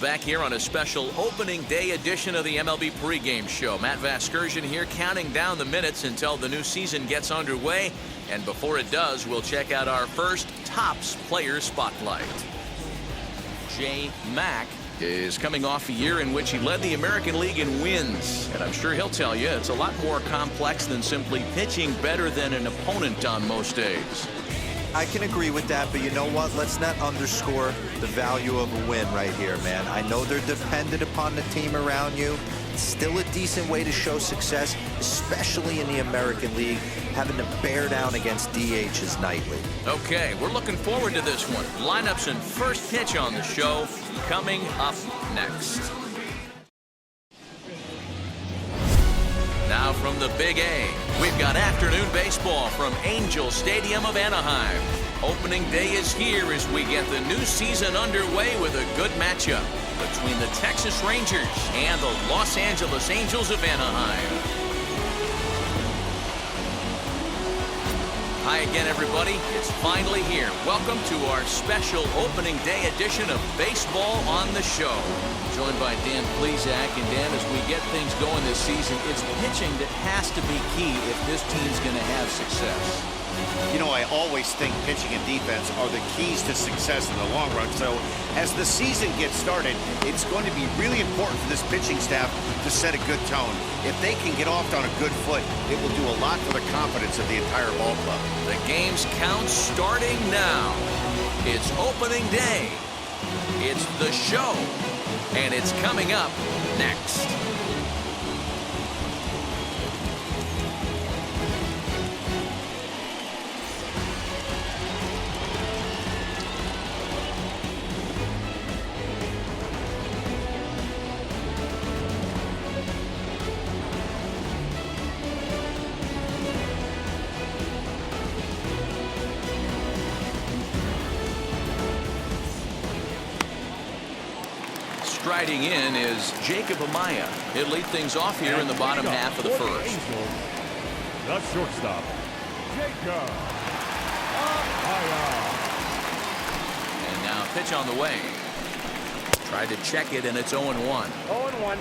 back here on a special opening day edition of the MLB pregame show. Matt Vasgersian here, counting down the minutes until the new season gets underway. And before it does, we'll check out our first Topps player spotlight. J. Mack is coming off a year in which he led the American League in wins. And I'm sure he'll tell you it's a lot more complex than simply pitching better than an opponent on most days. I can agree with that, but you know what? Let's not underscore the value of a win right here, man. I know they're dependent upon the team around you. It's still a decent way to show success, especially in the American League, having to bear down against DHs nightly. Okay, we're looking forward to this one. Lineups and first pitch on the show coming up next. Now from the Big A, we've got afternoon baseball from Angel Stadium of Anaheim. Opening day is here as we get the new season underway with a good matchup between the Texas Rangers and the Los Angeles Angels of Anaheim. Hi again, everybody. It's finally here. Welcome to our special opening day edition of Baseball on the Show. Joined by Dan Plesac. And Dan, as we get things going this season, it's pitching that has to be key if this team's going to have success. You know, I always think pitching and defense are the keys to success in the long run. So as the season gets started, it's going to be really important for this pitching staff to set a good tone. If they can get off on a good foot, it will do a lot for the confidence of the entire ball club. The game's count starting now. It's opening day. It's the show. And it's coming up next. Striding in is Jacob Amaya. He'll lead things off here in the bottom half of the first. The shortstop, Jacob Amaya. And now pitch on the way. Tried to check it, and it's 0-1. 0-1.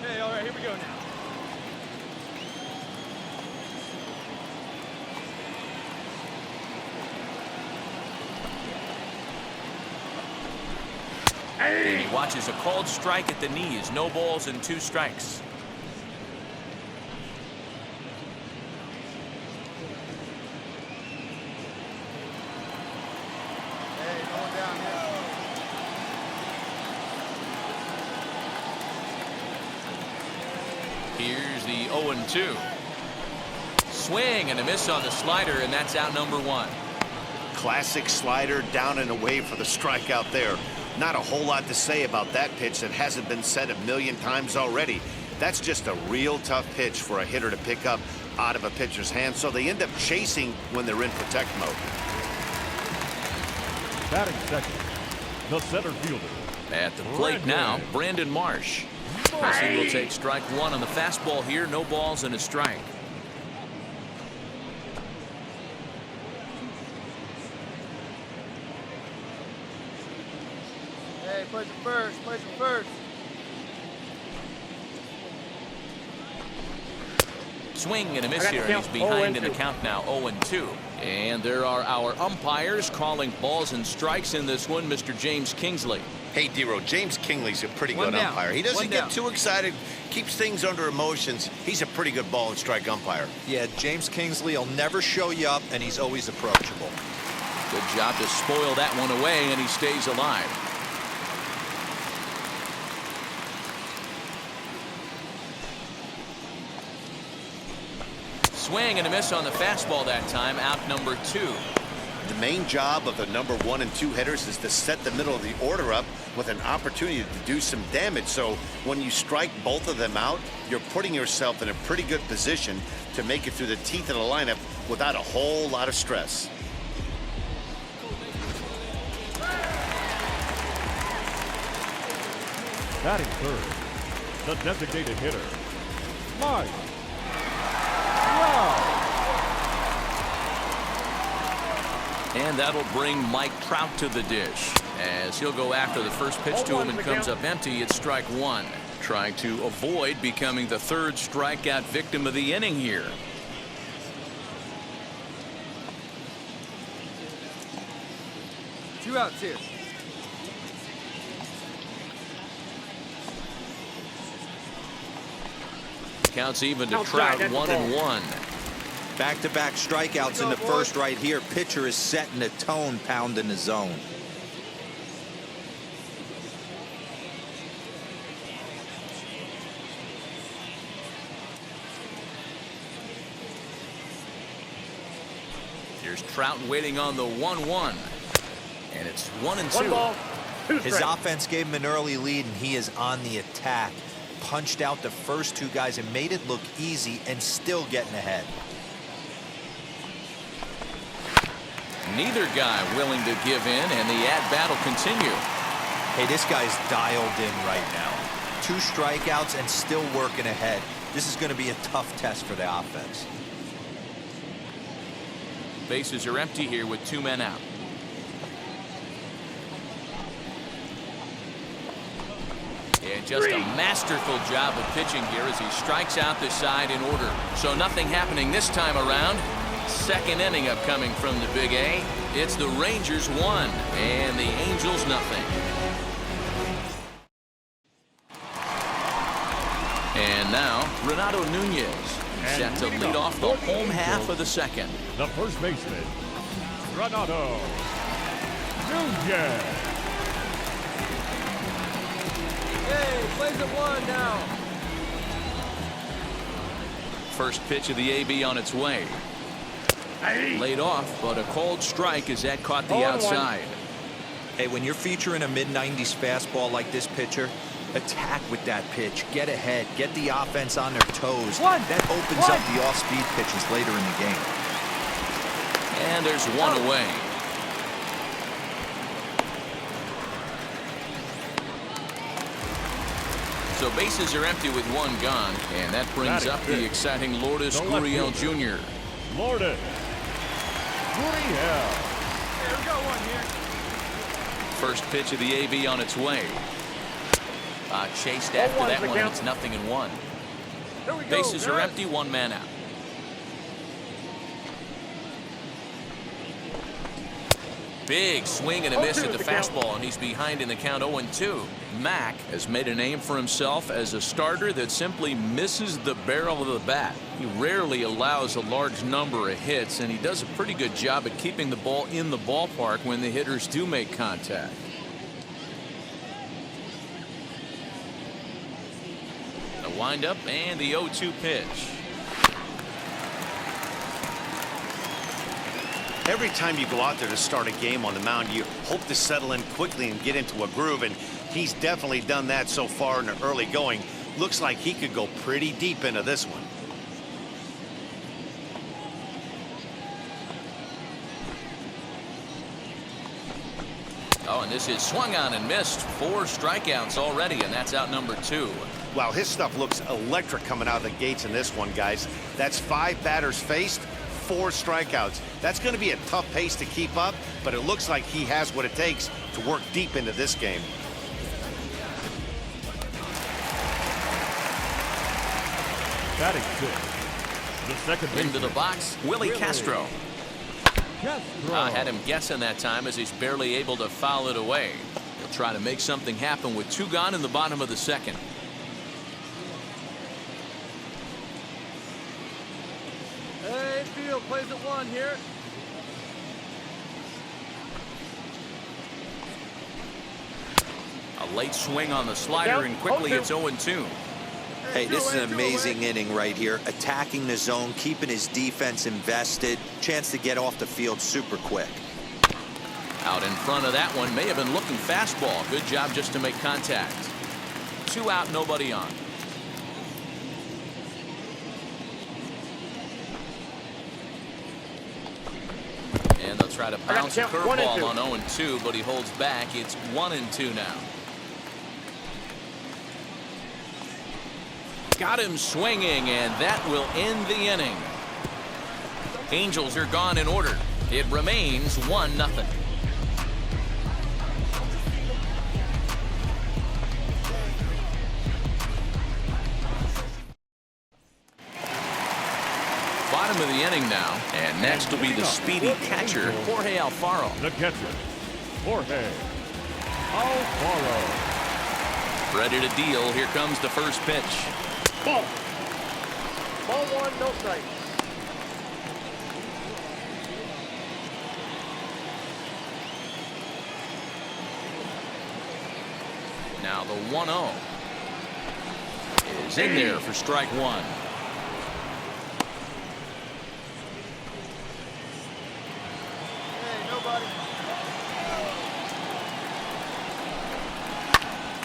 Hey, all right, here we go now. And he watches a called strike at the knees. No balls and 2 strikes. Hey, going down here. Here's the 0-2. Swing and a miss on the slider, and that's out number 1. Classic slider down and away for the strikeout there. Not a whole lot to say about that pitch that hasn't been said a million times already. That's just a real tough pitch for a hitter to pick up out of a pitcher's hand, so they end up chasing when they're in protect mode. Batting second, the center fielder. At the plate now, Brandon Marsh. He will take strike 1 on the fastball here. No balls and a strike. Hey, play some first, play some first. Swing and a miss here, and he's behind in the count now, 0-2. And there are our umpires calling balls and strikes in this one, Mr. James Kingsley. Hey, D-Row, James Kingley's a pretty good umpire. He doesn't get too excited, keeps things under emotions. He's a pretty good ball and strike umpire. Yeah, James Kingsley will never show you up, and he's always approachable. Good job to spoil that one away, and he stays alive. Swing and a miss on the fastball that time, out number 2. The main job of the number 1 and 2 hitters is to set the middle of the order up with an opportunity to do some damage. So when you strike both of them out, you're putting yourself in a pretty good position to make it through the teeth of the lineup without a whole lot of stress. Batting third, the designated hitter, Mike. Wow. And that'll bring Mike Trout to the dish as he'll go after the first pitch to him and comes up empty. It's strike one. Trying to avoid becoming the third strikeout victim of the inning here. Two outs here. Counts even to Trout, 1-1. Back-to-back strikeouts in the first right here. Pitcher is setting the tone, pounding the zone. Here's Trout waiting on the 1-1. And it's 1-2. His offense gave him an early lead, and he is on the attack. Punched out the first two guys and made it look easy, and still getting ahead. Neither guy willing to give in, and the at-bat will continue. Hey, this guy's dialed in right now. 2 strikeouts and still working ahead. This is going to be a tough test for the offense. Bases are empty here with 2 men out. And just a masterful job of pitching here as he strikes out the side in order. So nothing happening this time around. Second inning upcoming from the Big A. It's the Rangers 1 and the Angels nothing. And now Renato Nunez set to lead off the home half of the second. The first baseman, Renato Nunez. Hey, plays at 1 now. First pitch of the AB on its way. Laid off, but a called strike as that caught the outside. Hey, when you're featuring a mid-90s fastball like this pitcher, attack with that pitch. Get ahead. Get the offense on their toes. That opens up the off-speed pitches later in the game. And there's one away. So bases are empty with 1 gone, and that brings up the exciting Lourdes Gurriel Jr. Lourdes Gurriel. Hey, we got 1 here. First pitch of the AB on its way. Chased after that one, and it's 0-1. Bases are empty, 1 man out. Big swing and a miss at the fastball, and he's behind in the count 0-2. Mack has made a name for himself as a starter that simply misses the barrel of the bat. He rarely allows a large number of hits, and he does a pretty good job at keeping the ball in the ballpark when the hitters do make contact. A windup and the 0-2 pitch. Every time you go out there to start a game on the mound, you hope to settle in quickly and get into a groove, and he's definitely done that so far in the early going. Looks like he could go pretty deep into this one. Oh, and this is swung on and missed. 4 strikeouts already, and that's out number 2. Wow, his stuff looks electric coming out of the gates in this one, guys. That's 5 batters faced, 4 strikeouts. That's going to be a tough pace to keep up, but it looks like he has what it takes to work deep into this game. Batting 6. The second baseman. Into the box, Willie Castro. Had him guessing that time as he's barely able to foul it away. He'll try to make something happen with 2 gone in the bottom of the second. Hey, field plays at 1 here. A late swing on the slider, and quickly it's 0-2. Hey, this is an amazing inning right here. Attacking the zone, keeping his defense invested. Chance to get off the field super quick. Out in front of that one, may have been looking fastball. Good job just to make contact. 2 out, nobody on. And they'll try to bounce a curveball on 0-2, but he holds back. It's 1-2 now. Got him swinging, and that will end the inning. Angels are gone in order. It remains 1-0. Bottom of the inning now, and next will be the speedy catcher, Jorge Alfaro. The catcher, Jorge Alfaro. Ready to deal. Here comes the first pitch. Ball. Ball one, no strike. Now the 1-0 is in there for strike one.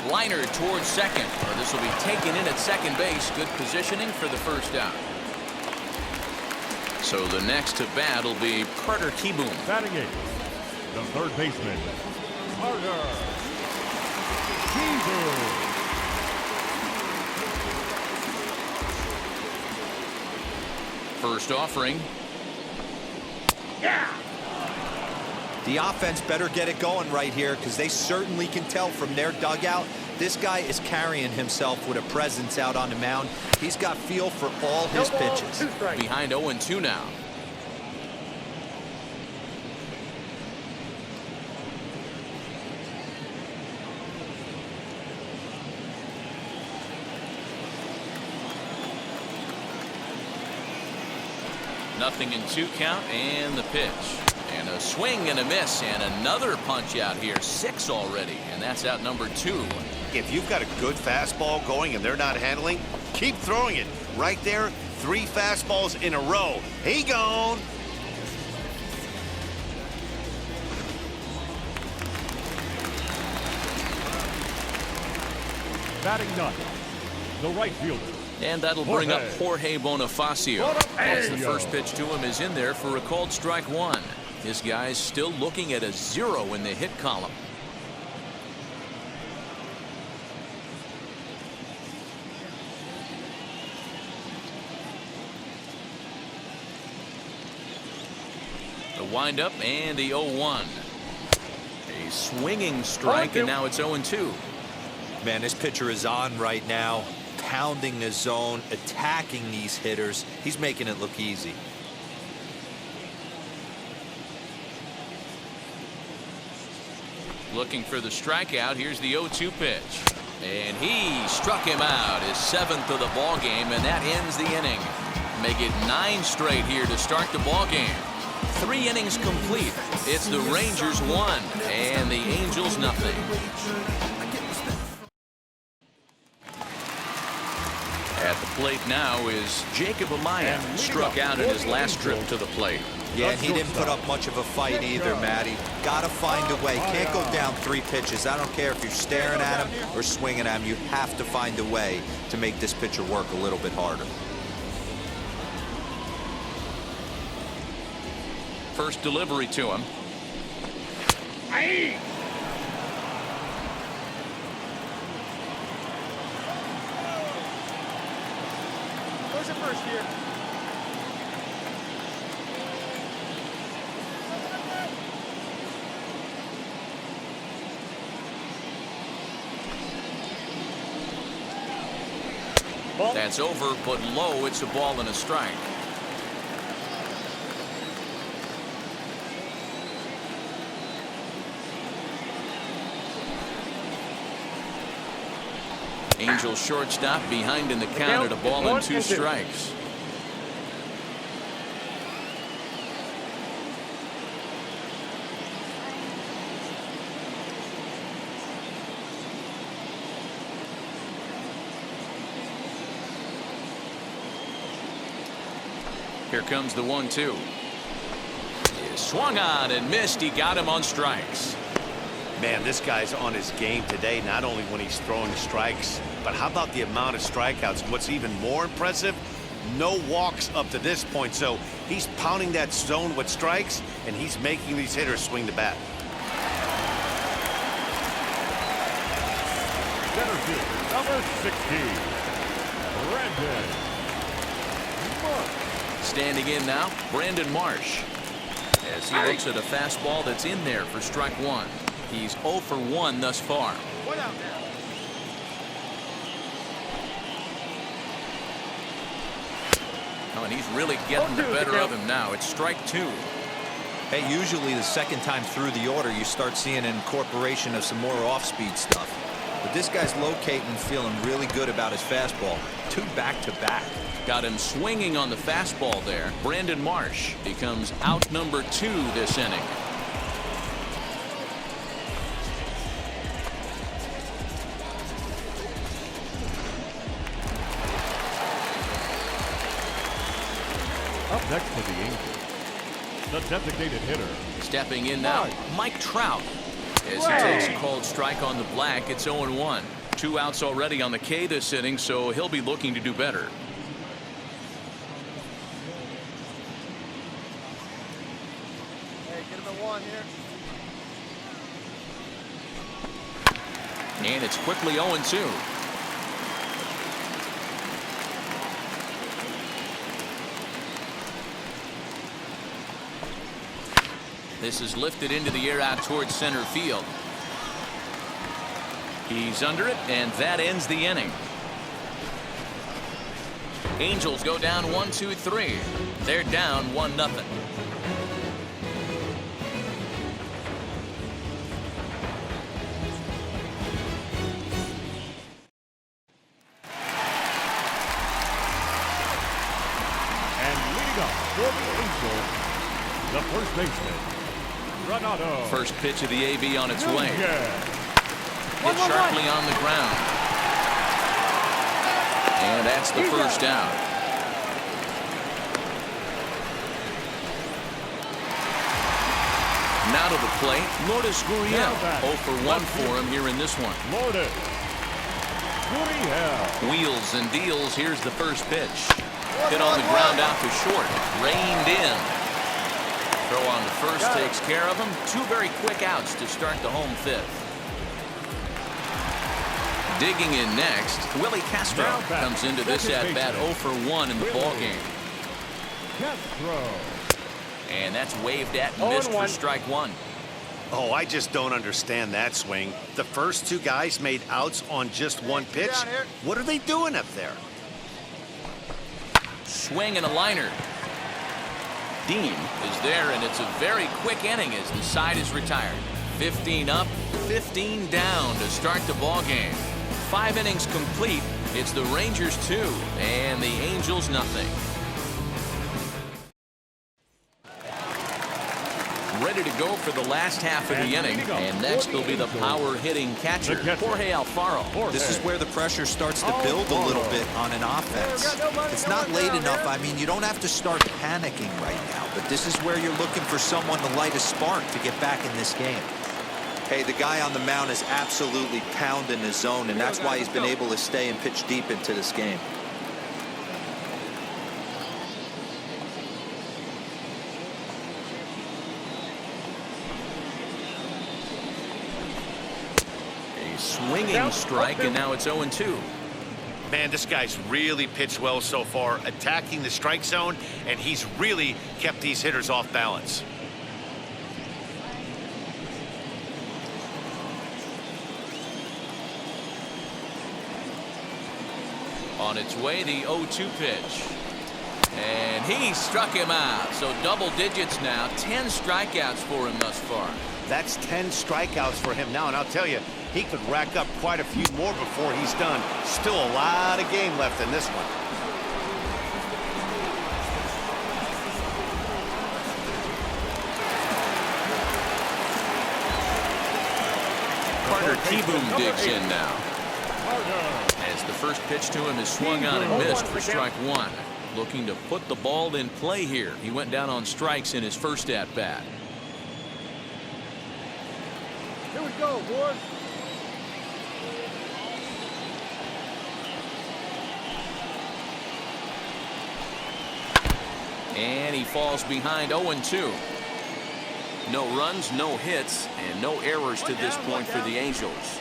Liner towards second. Well, this will be taken in at second base. Good positioning for the first out. So the next to bat will be Carter Kieboom. Batting eighth, the third baseman, Carter Kieboom. First offering. Yeah. The offense better get it going right here, because they certainly can tell from their dugout this guy is carrying himself with a presence out on the mound. He's got feel for all his pitches. Behind 0-2 now. Nothing in 2 count, and the pitch. And a swing and a miss, and another punch out here. 6 already, and that's out number 2. If you've got a good fastball going and they're not handling, keep throwing it. Right there, 3 fastballs in a row. He gone. Batting ninth, the right fielder. And that'll bring up Jorge Bonifacio. As the first pitch to him is in there for a called strike one. This guy's still looking at a 0 in the hit column. The windup and the 0-1. A swinging strike, and now it's 0-2. Man, this pitcher is on right now, pounding the zone, attacking these hitters. He's making it look easy. Looking for the strikeout. Here's the 0-2 pitch. And he struck him out, his 7th of the ball game, and that ends the inning. Make it 9 straight here to start the ball game. 3 innings complete. It's the Rangers 1 and the Angels nothing. At the plate now is Jacob Amaya. Struck out in his last trip to the plate. Yeah, and he didn't put up much of a fight either, Matty. Got to find a way. Can't go down 3 pitches. I don't care if you're staring at him or swinging at him. You have to find a way to make this pitcher work a little bit harder. First delivery to him. Where's your first here? That's over, but low. It's a ball and a strike. Angels shortstop behind in the count at a ball and 2 strikes. Here comes the 1-2. He swung on and missed. He got him on strikes. Man, this guy's on his game today, not only when he's throwing strikes, but how about the amount of strikeouts? What's even more impressive, no walks up to this point. So he's pounding that zone with strikes, and he's making these hitters swing the bat. Center field, number 16, Brandon Mark. Standing in now, Brandon Marsh. As he looks at a fastball that's in there for strike one. He's 0 for 1 thus far. Oh, and he's really getting the better of him now. It's strike two. Hey, usually the second time through the order, you start seeing an incorporation of some more off-speed stuff. But this guy's locating and feeling really good about his fastball. 2 back-to-back. Got him swinging on the fastball there. Brandon Marsh becomes out number 2 this inning. Up next for the Angels, the designated hitter. Stepping in now, Mike Trout. As he takes a called strike on the black, it's 0-1. 2 outs already on the K this inning, so he'll be looking to do better. Hey, get him at 1 here. And it's quickly 0-2. This is lifted into the air out towards center field. He's under it, and that ends the inning. Angels go down 1-2-3. They're down 1-0. And leading up for the Angels, the first baseman, Granado. First pitch of the AB on its way. One, Hit sharply on the ground. And that's the first out. Now to the plate, Lourdes Gurriel. 0 for 1 for him here in this one. Lourdes Gurriel. Wheels and deals. Here's the first pitch. Hit on the ground out to short. Reined in. Throw on to first takes care of him. 2 very quick outs to start the home 5th. Digging in next, Willie Castro comes into this at bat 0 for 1 in the ball game. Castro. And that's waved at and missed for strike 1. Oh, I just don't understand that swing. The first 2 guys made outs on just 1 pitch. What are they doing up there? Swing and a liner. Dean is there, and it's a very quick inning as the side is retired. 15 up, 15 down to start the ball game. 5 innings complete. It's the Rangers 2 and the Angels nothing. Ready to go for the last half of the inning, and next will be the power hitting catcher, Jorge Alfaro. This is where the pressure starts to build a little bit on an offense. It's not late enough. I mean, you don't have to start panicking right now, but this is where you're looking for someone to light a spark to get back in this game. Hey, the guy on the mound is absolutely pounding his zone, and that's why he's been able to stay and pitch deep into this game. A swinging strike, and now it's 0-2. Man, this guy's really pitched well so far, attacking the strike zone, and he's really kept these hitters off balance. On its way, the 0-2 pitch. And he struck him out. So double digits now. 10 strikeouts for him thus far. That's 10 strikeouts for him now, and I'll tell you, he could rack up quite a few more before he's done. Still a lot of game left in this one. Carter T-Boom digs in now. As the first pitch to him is swung on and missed for strike 1. Looking to put the ball in play here. He went down on strikes in his first at-bat. Here we go, boys. And he falls behind 0-2. No runs, no hits, and no errors to this point for the Angels.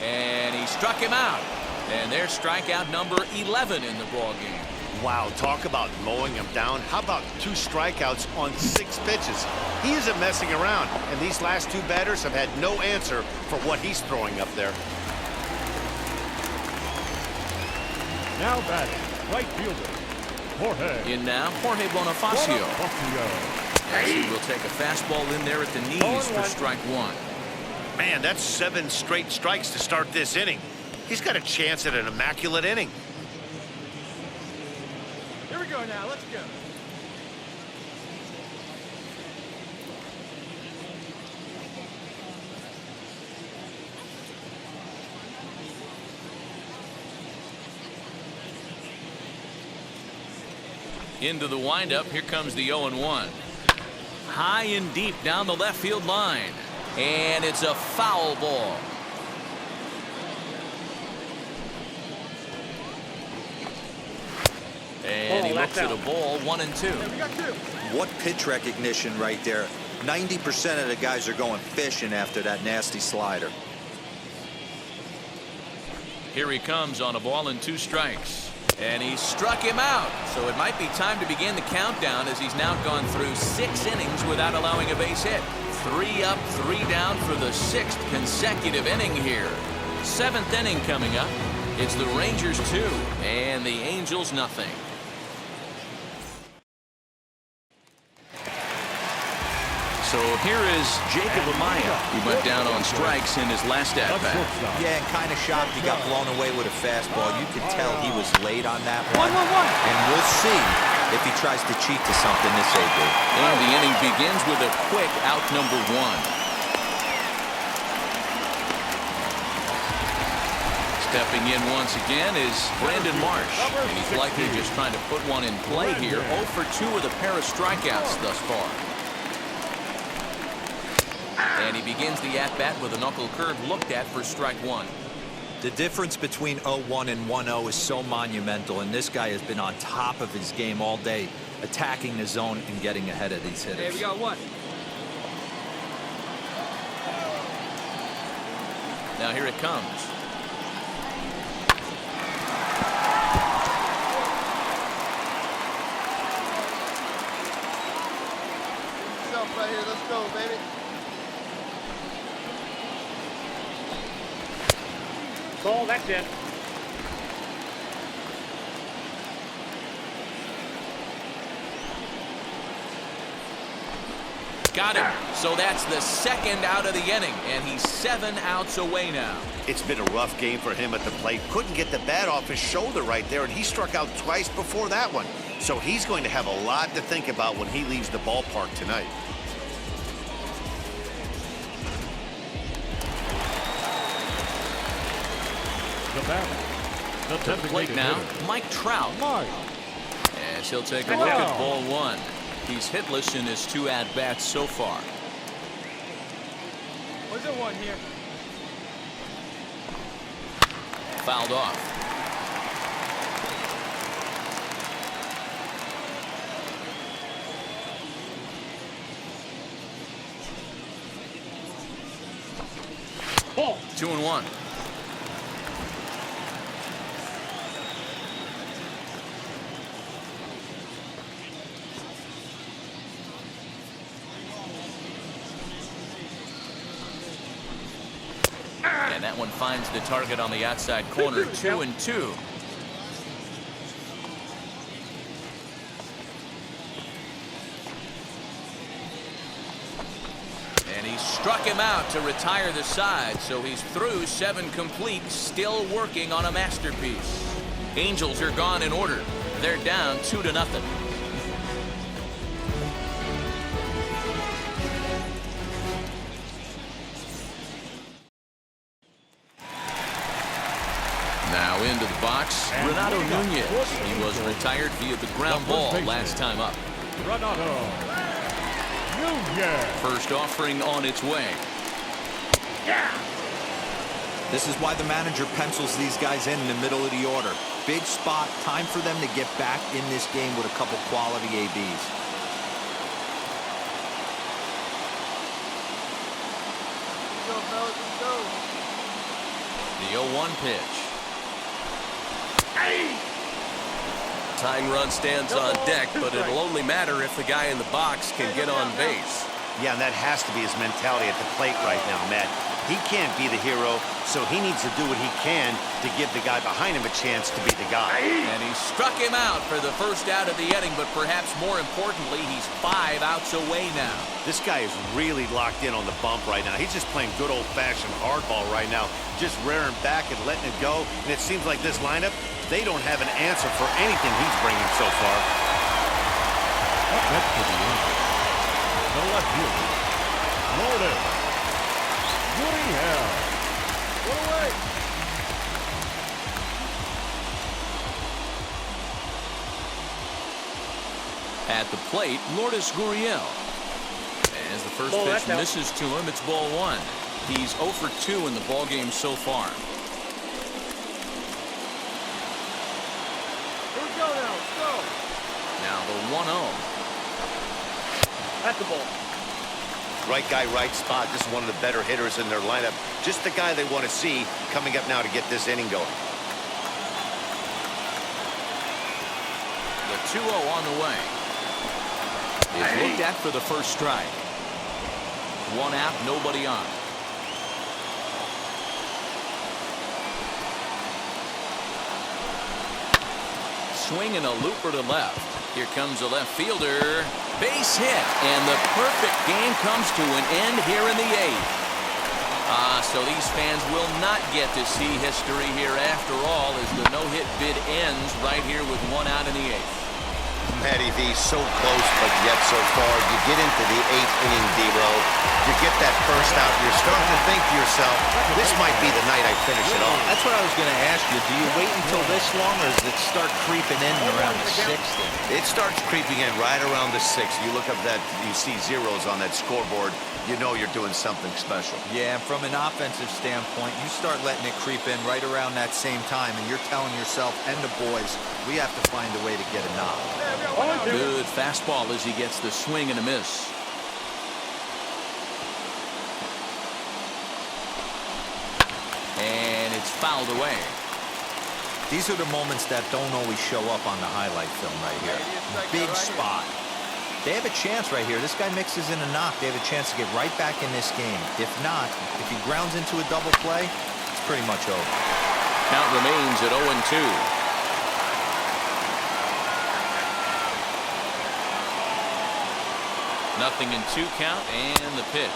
And he struck him out. And there's strikeout number 11 in the ball game. Wow, talk about mowing him down. How about 2 strikeouts on 6 pitches? He isn't messing around, and these last 2 batters have had no answer for what he's throwing up there. Now batting, right fielder, Jorge. In now, Jorge Bonifacio. As he will take a fastball in there at the knees for strike 1. Man, that's 7 straight strikes to start this inning. He's got a chance at an immaculate inning. Here we go now. Let's go. Into the windup. Here comes the 0-1. High and deep down the left field line. And it's a foul ball. And he looks at a ball, 1-2. Hey, we got 2. What pitch recognition right there. 90% of the guys are going fishing after that nasty slider. Here he comes on a ball and 2 strikes. And he struck him out. So it might be time to begin the countdown, as he's now gone through 6 innings without allowing a base hit. 3 up, 3 down for the 6th consecutive inning here. 7th inning coming up. It's the Rangers 2 and the Angels nothing. So here is Jacob Amaya, who went down on strikes in his last at-bat. Yeah, and kind of shocked he got blown away with a fastball. You could tell he was late on that one. And we'll see if he tries to cheat to something this AB. And the inning begins with a quick out number 1. Stepping in once again is Brandon Marsh. And he's likely just trying to put one in play here. 0 for 2 with a pair of strikeouts thus far. And he begins the at-bat with a knuckle curve looked at for strike 1. The difference between 0-1 and 1-0 is so monumental, and this guy has been on top of his game all day, attacking the zone and getting ahead of these hitters. Hey, we got 1. Now here it comes. Yourself right here. Let's go, baby. Ball, that's it. Got him. So that's the 2nd out of the inning, and he's 7 outs away now. It's been a rough game for him at the plate. Couldn't get the bat off his shoulder right there, and he struck out twice before that one. So he's going to have a lot to think about when he leaves the ballpark tonight. To the plate now, Mike Trout. As he'll take a look at ball 1. He's hitless in his 2 at-bats so far. Where's the 1 here? Fouled off. Ball. 2-1. And that one finds the target on the outside corner. 2-2. And he struck him out to retire the side, so he's through 7 complete, still working on a masterpiece. Angels are gone in order. They're down 2-0. Now into the box, Renato Nunez. He was retired via the ground ball last time up. Renato Nunez. First offering on its way. This is why the manager pencils these guys in the middle of the order. Big spot, time for them to get back in this game with a couple quality ABs. Let's go, fellas. Let's go. The 0-1 pitch. Tying run stands on deck, but it'll only matter if the guy in the box can get on base. Yeah, and that has to be his mentality at the plate right now, Matt. He can't be the hero, so he needs to do what he can to give the guy behind him a chance to be the guy. And he struck him out for the first out of the inning, but perhaps more importantly, he's 5 outs away now. This guy is really locked in on the bump right now. He's just playing good old-fashioned hardball right now, just rearing back and letting it go. And it seems like this lineup, they don't have an answer for anything he's bringing so far. Up next to the Angels, the left fielder, Lourdes Gurriel. Put away. At the plate, Lourdes Gurriel. As the first Ball, pitch that's out. misses to him, it's ball 1. He's 0 for 2 in the ball game so far. Here we go now. Let's go. Now the 1-0. That's the ball. Right guy, right spot. This is one of the better hitters in their lineup. Just the guy they want to see coming up now to get this inning going. The 2-0 on the way. Is looked at for the first strike. 1 out, nobody on. Swing and a looper to left. Here comes the left fielder. Base hit, and the perfect game comes to an end here in the 8th. So these fans will not get to see history here after all, as the no-hit bid ends right here with 1 out in the 8th. Matty V, so close, but yet so far. You get into the 8th inning, D-Row. You get that first out. You're starting to think to yourself, this might be the night I finish it off. That's what I was going to ask you. Do you wait until this long, or does it start creeping in around the 6th? It starts creeping in right around the 6th. You look up that, you see zeros on that scoreboard. You know you're doing something special. Yeah, and from an offensive standpoint, you start letting it creep in right around that same time, and you're telling yourself and the boys, we have to find a way to get a knock. Good fastball as he gets the swing and a miss. And it's fouled away. These are the moments that don't always show up on the highlight film right here. Big spot. They have a chance right here. This guy mixes in a knock. They have a chance to get right back in this game. If not, if he grounds into a double play, it's pretty much over. Count remains at 0-2. Nothing in 2 count, and the pitch.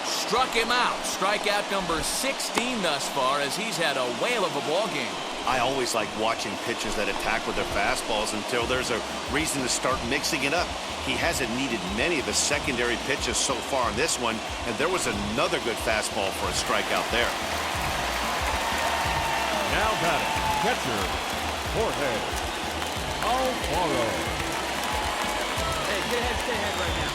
Struck him out. Strikeout number 16 thus far, as he's had a whale of a ball game. I always like watching pitchers that attack with their fastballs until there's a reason to start mixing it up. He hasn't needed many of the secondary pitches so far in this one, and there was another good fastball for a strikeout there. Now batting, catcher, Jorge Alfaro. Hey, get ahead, stay ahead right now.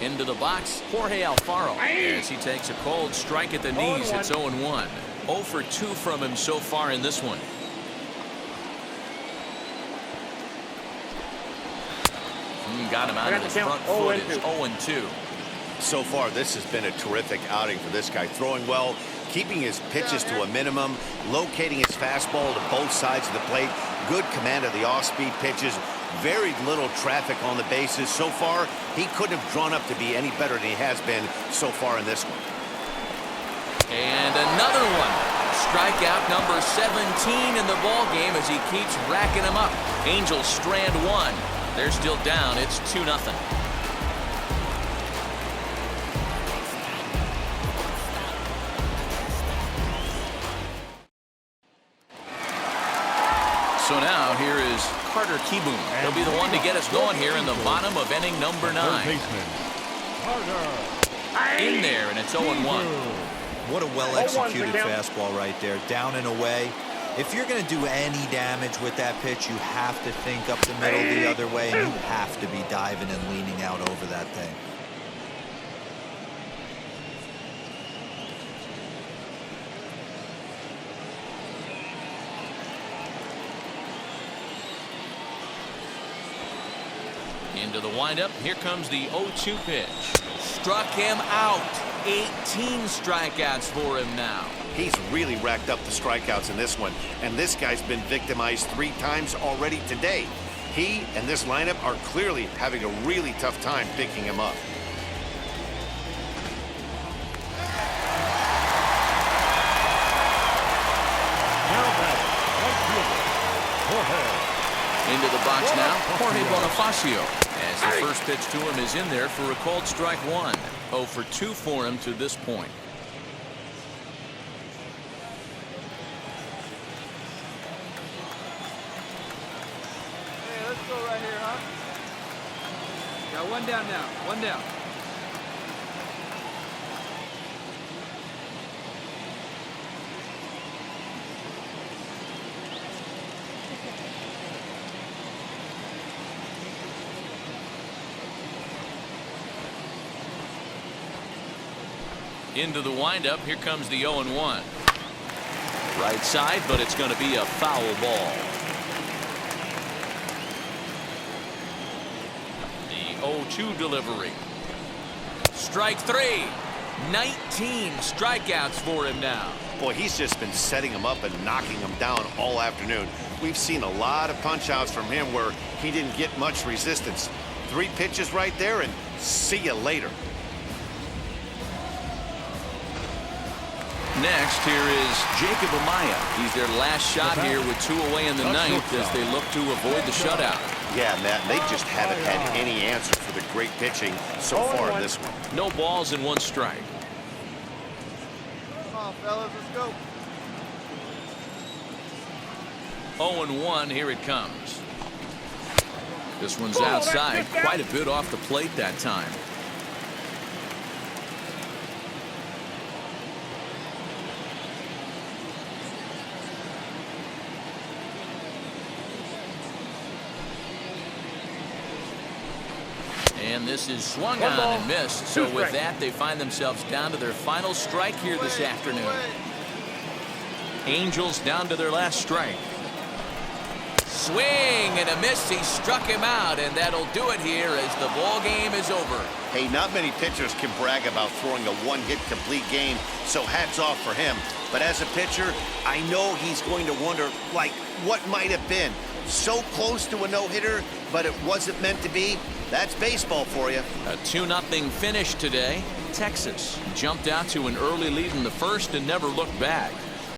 Into the box, Jorge Alfaro. As he takes a cold strike at the knees, it's 0-1. 0 for 2 from him so far in this one. Got him out of his front foot. It's 0-2. So far, this has been a terrific outing for this guy. Throwing well, keeping his pitches to a minimum, locating his fastball to both sides of the plate, good command of the off-speed pitches, very little traffic on the bases. So far, he couldn't have drawn up to be any better than he has been so far in this one. And another one. Strikeout number 17 in the ball game as he keeps racking them up. Angels strand 1. They're still down. It's 2-0. So now here is Carter Kieboom. He'll be the one to get us going here in the bottom of inning number 9. Third baseman, Carter. In there, and it's 0-1. What a well-executed fastball right there, down and away. If you're going to do any damage with that pitch, you have to think up the middle the other way, and you have to be diving and leaning out over that thing. Into the windup. Here comes the 0-2 pitch. Struck him out. 18 strikeouts for him now. He's really racked up the strikeouts in this one, and this guy's been victimized 3 times already today. He and this lineup are clearly having a really tough time picking him up. Into the box now, Jorge Bonifacio. As the first pitch to him is in there for a called strike 1. 0 for 2 for him to this point. Hey, let's go right here, huh? Got one down now. One down. Into the windup. Here comes the 0-1. Right side, but it's going to be a foul ball. The 0-2 delivery. Strike 3. 19 strikeouts for him now. Boy, he's just been setting him up and knocking him down all afternoon. We've seen a lot of punch-outs from him where he didn't get much resistance. 3 pitches right there, and see you later. Next, here is Jacob Amaya. He's their last shot here with 2 away in the 9th as they look to avoid the shutout. Yeah, Matt, they just haven't had any answer for the great pitching so far in this one. No balls and 1 strike. Come on, fellas, let's go. 0-1, here it comes. This one's outside, quite a bit off the plate that time. And this is swung on and missed. So with that, they find themselves down to their final strike here this afternoon. Angels down to their last strike. Swing and a miss. He struck him out, and that'll do it here as the ball game is over. Hey, not many pitchers can brag about throwing a 1-hit complete game, so hats off for him. But as a pitcher, I know he's going to wonder, like, what might have been. So close to a no-hitter, but it wasn't meant to be. That's baseball for you. A 2-0 finish today. Texas jumped out to an early lead in the first and never looked back.